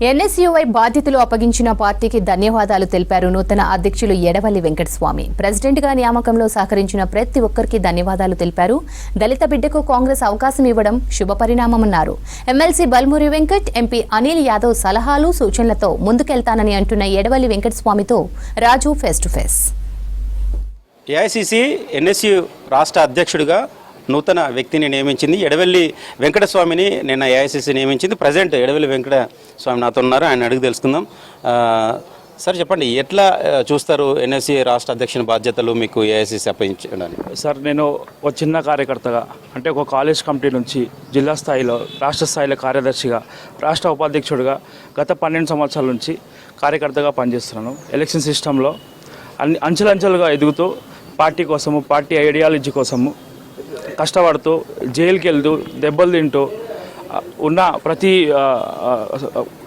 NSUI బాధ్యతలు అప్పగించిన పార్టీకి ధన్యవాదాలు తెలిపారు నూతన అధ్యక్షులు ఎడవల్లి వెంకటస్వామి. ప్రెసిడెంట్గా నియామకంలో సహకరించిన ప్రతి ఒక్కరికి ధన్యవాదాలు తెలిపారు. దళిత బిడ్డకు కాంగ్రెస్ అవకాశం ఇవ్వడం శుభపరిణామమన్నారు. ఎమ్మెల్సీ బల్మూరి వెంకట్, ఎంపీ అనిల్ యాదవ్ సలహాలు, సూచనలతో ముందుకెళ్తానని అంటున్న ఎడవల్లి వెంకటస్వామితో Raju face to face. AICC NSU రాష్ట్ర అధ్యక్షుడిగా నూతన వ్యక్తిని నియమించింది. ఎడవల్లి వెంకటస్వామిని నిన్న ఏఐసీసీ నియమించింది. ప్రజెంట్ ఎడవల్లి వెంకటస్వామి నాతో ఉన్నారు, ఆయన అడిగి తెలుసుకుందాం. సార్ చెప్పండి, ఎట్లా చూస్తారు ఎన్ఎస్సీ రాష్ట్ర అధ్యక్షుని బాధ్యతలు మీకు ఏఐసీసీ అప్పగించడానికి? సార్, నేను ఒక చిన్న కార్యకర్తగా, అంటే ఒక కాలేజ్ కమిటీ నుంచి జిల్లా స్థాయిలో, రాష్ట్ర స్థాయిలో కార్యదర్శిగా, రాష్ట్ర ఉపాధ్యక్షుడిగా గత 12 సంవత్సరాల నుంచి కార్యకర్తగా పనిచేస్తున్నాను. ఎలక్షన్ సిస్టంలో అంచెలంచెలుగా ఎదుగుతూ పార్టీ కోసము, పార్టీ ఐడియాలజీ కోసము కష్టపడుతూ, జైలుకి వెళ్తూ, దెబ్బలు తింటూ ఉన్న ప్రతి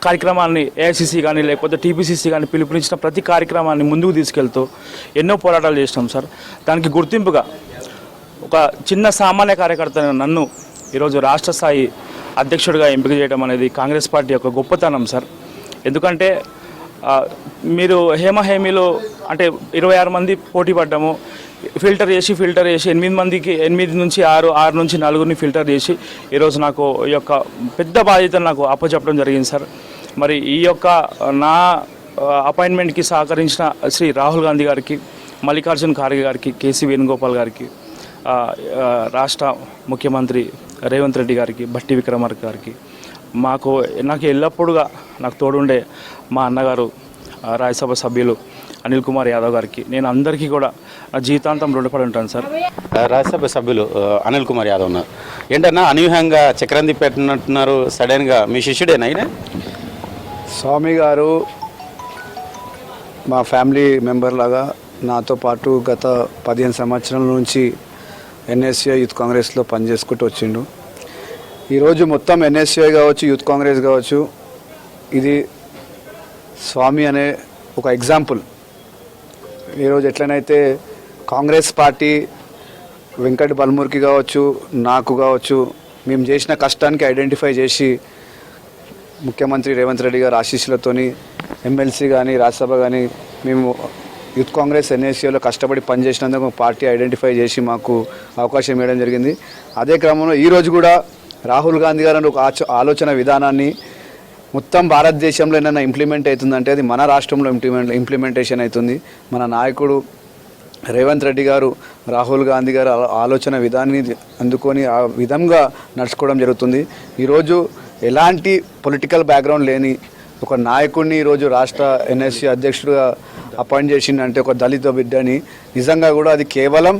కార్యక్రమాన్ని ఏఐసీసీ కానీ లేకపోతే టీపీసీసీ కానీ పిలుపునిచ్చిన ప్రతి కార్యక్రమాన్ని ముందుకు తీసుకెళ్తూ ఎన్నో పోరాటాలు చేసినాం సార్. దానికి గుర్తింపుగా ఒక చిన్న సామాన్య కార్యకర్త నన్ను ఈరోజు రాష్ట్ర స్థాయి అధ్యక్షుడిగా ఎంపిక చేయడం అనేది కాంగ్రెస్ పార్టీ యొక్క గొప్పతనం సార్. ఎందుకంటే మీరు హేమహేమీలో అంటే 26 మంది పోటీ పడ్డాము. ఫిల్టర్ చేసి 8 మందికి 8 నుంచి 6 నుంచి 4ని ఫిల్టర్ చేసి ఈరోజు నాకు ఈ యొక్క పెద్ద బాధ్యతను నాకు అప్పచెప్పడం జరిగింది సార్. మరి ఈ యొక్క నా అపాయింట్మెంట్కి సహకరించిన శ్రీ రాహుల్ గాంధీ గారికి, మల్లికార్జున్ ఖార్గే గారికి, కేసీ వేణుగోపాల్ గారికి, రాష్ట్ర ముఖ్యమంత్రి రేవంత్ రెడ్డి గారికి, భట్టి విక్రమార్క గారికి, నాకు ఎల్లప్పుడూగా నాకు తోడుండే మా అన్నగారు రాజ్యసభ సభ్యులు అనిల్ కుమార్ యాదవ్ గారికి, నేను అందరికీ కూడా జీవితాంతం రుణపడి ఉంటాను సార్. రాజ్యసభ సభ్యులు అనిల్ కుమార్ యాదవ్ ఉన్నారు. ఏంటన్నా అనూహ్యంగా చక్రంది పెట్టినట్టున్నారు, సడన్గా మీ శిష్యుడేనా ఆయన? స్వామి గారు మా ఫ్యామిలీ మెంబర్ లాగా నాతో పాటు గత 15 సంవత్సరాల నుంచి ఎన్ఎస్యూఐ యూత్ కాంగ్రెస్లో పనిచేసుకుంటూ వచ్చిండు. ఈరోజు మొత్తం ఎన్ఎస్యూఐ కావచ్చు, యూత్ కాంగ్రెస్ కావచ్చు, ఇది స్వామి అనే ఒక ఎగ్జాంపుల్. ఈరోజు ఎట్లనైతే కాంగ్రెస్ పార్టీ వెంకట్ బల్మూర్కి కావచ్చు, నాకు కావచ్చు, మేము చేసిన కష్టానికి ఐడెంటిఫై చేసి ముఖ్యమంత్రి రేవంత్ రెడ్డి గారు ఆశీస్సులతోని ఎమ్మెల్సీ కానీ రాజ్యసభ కానీ మేము యూత్ కాంగ్రెస్ ఎన్ఎస్యూలో కష్టపడి పనిచేసినందుకు పార్టీ ఐడెంటిఫై చేసి మాకు అవకాశం ఇవ్వడం జరిగింది. అదే క్రమంలో ఈరోజు కూడా రాహుల్ గాంధీ గారు ఒక ఆలోచన విధానాన్ని మొత్తం భారతదేశంలో ఏమైనా ఇంప్లిమెంట్ అవుతుందంటే అది మన రాష్ట్రంలో ఇంప్లిమెంటేషన్ అవుతుంది. మన నాయకుడు రేవంత్ రెడ్డి గారు రాహుల్ గాంధీ గారు ఆలోచన విధానాన్ని అందుకొని ఆ విధంగా నడుచుకోవడం జరుగుతుంది. ఈరోజు ఎలాంటి పొలిటికల్ బ్యాక్గ్రౌండ్ లేని ఒక నాయకుడిని ఈరోజు రాష్ట్ర ఎన్ఎస్సీ అధ్యక్షుడిగా అపాయింట్ చేసిందంటే ఒక దళిత బిడ్డని, నిజంగా కూడా అది కేవలం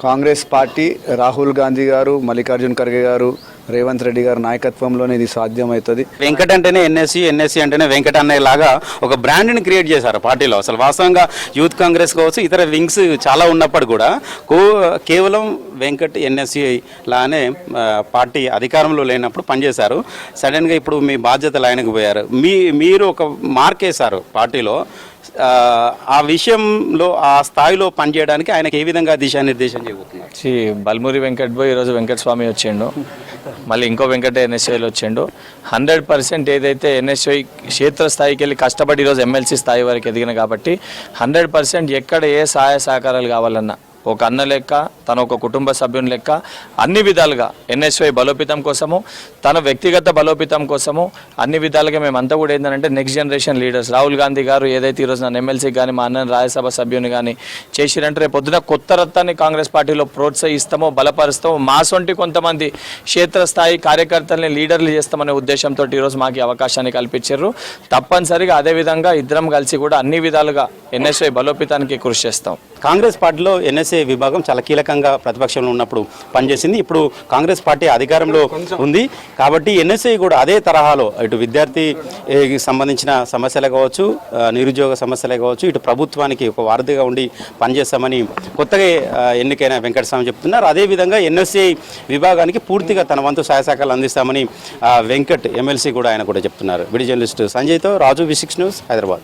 కాంగ్రెస్ పార్టీ, రాహుల్ గాంధీ గారు, మల్లికార్జున్ ఖర్గే గారు, రేవంత్ రెడ్డి గారి నాయకత్వంలోనే ఇది సాధ్యమవుతుంది. వెంకట్ అంటేనే ఎన్ఎస్సీ అంటేనే వెంకట అన్నయ్య లాగా ఒక బ్రాండ్ని క్రియేట్ చేశారు పార్టీలో. అసలు వాస్తవంగా యూత్ కాంగ్రెస్ కావచ్చు, ఇతర వింగ్స్ చాలా ఉన్నప్పుడు కూడా కేవలం వెంకట్ ఎన్ఎస్సీ లానే పార్టీ అధికారంలో లేనప్పుడు పనిచేశారు. సడన్గా ఇప్పుడు మీ బాధ్యతలు ఆయనకు పోయారు. మీరు ఒక మార్క్ వేశారు పార్టీలో. ఆ విషయంలో ఆ స్థాయిలో పనిచేయడానికి ఆయనకి ఏ విధంగా దిశానిర్దేశం చేయబోతున్నారు? బల్మూరి వెంకట్ పోయి ఈరోజు వెంకటస్వామి వచ్చిండు, మళ్ళీ ఇంకో వెంకట ఎన్ఎస్ఐలో వచ్చిండు. 100% ఏదైతే ఎన్ఎస్ఐ క్షేత్రస్థాయికి వెళ్ళి కష్టపడి ఈరోజు ఎమ్మెల్సీ స్థాయి వరకు ఎదిగిన కాబట్టి 100% ఎక్కడ ఏ సహాయ సహకారాలు కావాలన్నా ఒక అన్న లెక్క, తన ఒక కుటుంబ సభ్యుని లెక్క అన్ని విధాలుగా ఎన్ఎస్వై బలోపేతం కోసము, తన వ్యక్తిగత బలోపేతం కోసము అన్ని విధాలుగా మేమంతా కూడా ఏంటంటే next generation leaders. Rahul Gandhi గారు ఏదైతే ఈరోజు నన్ను ఎమ్మెల్సీకి కానీ మా అన్న రాజ్యసభ సభ్యుని కానీ చేసిరంటే రేపు పొద్దున కొత్త రత్తాన్ని కాంగ్రెస్ పార్టీలో ప్రోత్సహిస్తామో, బలపరుస్తామో, మా సొంటి కొంతమంది క్షేత్రస్థాయి కార్యకర్తల్ని లీడర్లు చేస్తామనే ఉద్దేశంతో ఈరోజు మాకు అవకాశాన్ని కల్పించారు. తప్పనిసరిగా అదేవిధంగా ఇద్దరం కలిసి కూడా అన్ని విధాలుగా ఎన్ఎస్వై బలోపేతానికి కృషి చేస్తాం. కాంగ్రెస్ పార్టీలో ఎన్ఎస్ఏ విభాగం చాలా కీలకంగా ప్రతిపక్షంలో ఉన్నప్పుడు పనిచేసింది. ఇప్పుడు కాంగ్రెస్ పార్టీ అధికారంలో ఉంది కాబట్టి ఎన్ఎస్ఏ కూడా అదే తరహాలో ఇటు విద్యార్థికి సంబంధించిన సమస్యలే కావచ్చు, నిరుద్యోగ సమస్యలే కావచ్చు, ఇటు ప్రభుత్వానికి ఒక వారధిగా ఉండి పనిచేస్తామని కొత్తగా ఎన్నికైన వెంకటస్వామి చెప్తున్నారు. అదేవిధంగా ఎన్ఎస్ఏ విభాగానికి పూర్తిగా తన వంతు సహాయ సహకారాలు అందిస్తామని వెంకట్ ఎమ్మెల్సీ కూడా ఆయన కూడా చెప్తున్నారు. వీడియో జర్నలిస్ట్ సంజయ్తో రాజు, V6 న్యూస్, హైదరాబాద్.